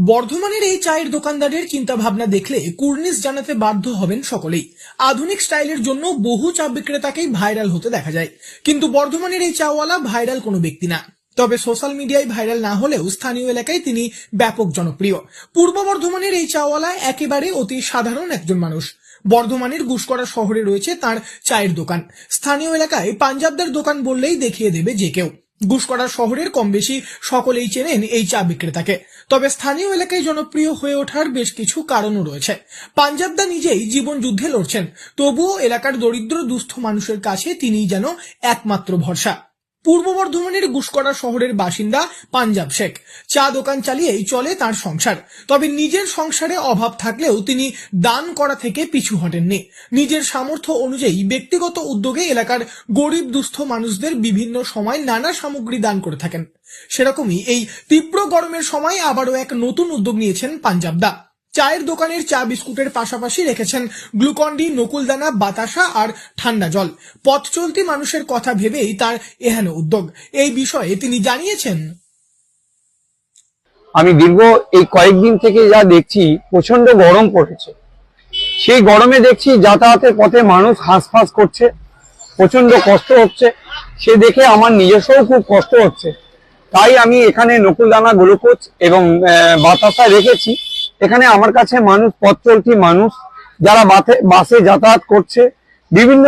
বর্ধমানের এই চায়ের দোকানদারের চিন্তা ভাবনা দেখলে কুর্নিশ জানাতে বাধ্য হবেন সকলেই। আধুনিক স্টাইলের জন্য বহু চা বিক্রেতাকেই ভাইরাল হতে দেখা যায়, কিন্তু বর্ধমানের এই চাওয়ালা ভাইরাল কোনো ব্যক্তি না। তবে সোশ্যাল মিডিয়ায় ভাইরাল না হলেও স্থানীয় এলাকায় তিনি ব্যাপক জনপ্রিয়। পূর্ব বর্ধমানের এই চাওয়ালা একেবারে অতি সাধারণ একজন মানুষ। বর্ধমানের গুসকরা শহরে রয়েছে তার চায়ের দোকান। স্থানীয় এলাকায় পাঞ্জাবদার দোকান বললেই দেখিয়ে দেবে যে কেউ। গুসকরা শহরের কম বেশি সকলেই চেনেন এই চা বিক্রেতাকে। তবে স্থানীয় এলাকায় জনপ্রিয় হয়ে ওঠার বেশ কিছু কারণও রয়েছে। পাঞ্জাবদা নিজেই জীবন যুদ্ধে লড়ছেন, তবুও এলাকার দরিদ্র দুস্থ মানুষের কাছে তিনিই যেন একমাত্র ভরসা। পূর্ব বর্ধমানের গুসকরা শহরের বাসিন্দা পাঞ্জাব শেখ চা দোকান চালিয়েই চলে তার সংসার। তবে নিজের সংসারে অভাব থাকলেও তিনি দান করা থেকে পিছু হটেননি। নিজের সামর্থ্য অনুযায়ী ব্যক্তিগত উদ্যোগে এলাকার গরিব দুস্থ মানুষদের বিভিন্ন সময় নানা সামগ্রী দান করে থাকেন। সেরকমই এই তীব্র গরমের সময় আবারও এক নতুন উদ্যোগ নিয়েছেন পাঞ্জাবদা। চায়ের দোকানের চা বিস্কুটের পাশাপাশি রেখেছেন গ্লুকন্ডি, নকুলদানা, বাতাসা আর ঠান্ডা জল। পথ চলতি মানুষের কথা ভেবেই তার এহেন উদ্যোগ। এই বিষয়ে তিনি জানিয়েছেন, আমি দীর্ঘ এই কয়েকদিন থেকে যা দেখছি প্রচন্ড গরম পড়েছে। সেই গরমে দেখছি যাতায়াতের পথে মানুষ হাঁসফাঁস করছে, প্রচন্ড কষ্ট হচ্ছে। সে দেখে আমার নিজস্বও খুব কষ্ট হচ্ছে। তাই আমি এখানে নকুলদানা, গ্লুকোজ এবং বাতাসা রেখেছি। এখানে আমার কাছে মানুষ, পথ চলতি মানুষ যারা বাসে যাতায়াত করছে, বিভিন্ন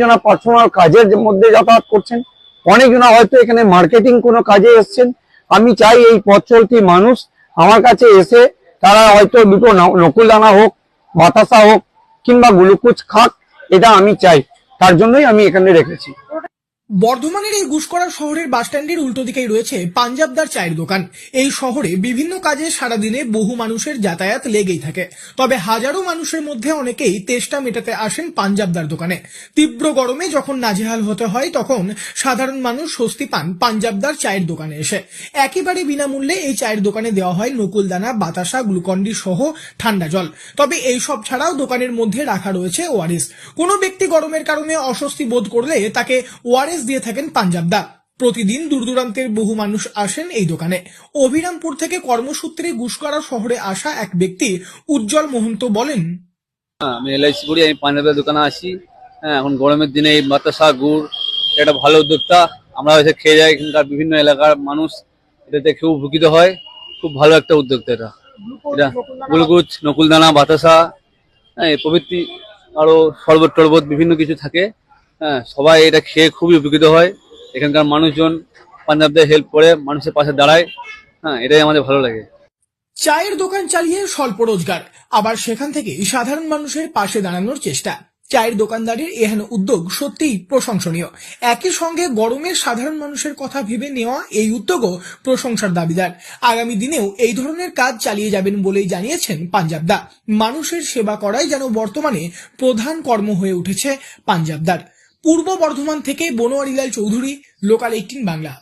জনা পার্সোনাল কাজের মধ্যে যাতায়াত করছেন, অনেকজনা হয়তো এখানে মার্কেটিং কোনো কাজে এসছেন। আমি চাই এই পথ চলতি মানুষ আমার কাছে এসে তারা হয়তো দুটো নকুলদানা হোক, বাতাসা হোক কিংবা গ্লুকোজ খাক, এটা আমি চাই। তার জন্যই আমি এখানে রেখেছি। বর্ধমানের এই গুসকরা শহরের বাসস্ট্যান্ডের উল্টো দিকেই রয়েছে পাঞ্জাবদার চায়ের দোকান। এই শহরে বিভিন্ন কাজে সারাদিনে বহু মানুষের যাতায়াত লেগেই থাকে। তবে হাজারো মানুষের মধ্যে অনেকেই তেষ্টা মেটাতে আসেন পাঞ্জাবদার দোকানে। তীব্র গরমে যখন নাজেহাল হতে হয়, তখন সাধারণ মানুষ স্বস্তি পান পাঞ্জাবদার চায়ের দোকানে এসে। একেবারে বিনামূল্যে এই চায়ের দোকানে দেওয়া হয় নকুলদানা, বাতাসা, গ্লুকন্ডি সহ ঠান্ডা জল। তবে এই সব ছাড়াও দোকানের মধ্যে রাখা রয়েছে ওআরএস। কোনো ব্যক্তি গরমের কারণে অস্বস্তি বোধ করলে তাকে ওআরএস দিয়ে থাকেন পাঞ্জাবদা। প্রতিদিন দূর দূরান্তের বহু মানুষ আসেন এই দোকানে। অভিরামপুর থেকে কর্মসূত্রে গুসকরা শহরে আসা এক ব্যক্তি উজ্জ্বল মহন্ত বলেন, আমি এলআইসি করি, আমি পাঞ্জাবের দোকানে আসি। এখন গরমের দিনে এই বাতাসা, গুড় এটা ভালো উদ্যোক্তা। আমরা এসে খেয়ে যাই, এখানকার বিভিন্ন এলাকার মানুষ এটাতে খুব উপকৃত হয়। খুব ভালো একটা উদ্যোক্তা এটা। গ্লুকোজ, নকুলদানা, বাতাসা, প্রভৃতি আরো শরবত টরবত বিভিন্ন কিছু থাকে। সবাই এটা খেয়ে খুবই উপকৃত হয়। এখানকার মানুষজন পাঞ্জাবদের হেল্প করে, মানুষের পাশে দাঁড়ায়। এটাই আমাদের ভালো লাগে। চায়ের দোকান চালিয়ে স্বল্প রোজগার, আবার সেখান থেকে সাধারণ মানুষের পাশে দাঁড়ানোর চেষ্টা। চায়ের দোকানদারের এহেন উদ্যোগ সত্যিই প্রশংসনীয়। একই সঙ্গে গরমের সাধারণ মানুষের কথা ভেবে নেওয়া এই উদ্যোগও প্রশংসার দাবিদার। আগামী দিনেও এই ধরনের কাজ চালিয়ে যাবেন বলেই জানিয়েছেন পাঞ্জাবদা। মানুষের সেবা করাই যেন বর্তমানে প্রধান কর্ম হয়ে উঠেছে পাঞ্জাবদার। পূর্ব বর্ধমান থেকে বনোয়ারিলাল চৌধুরী, লোকাল 18 বাংলা।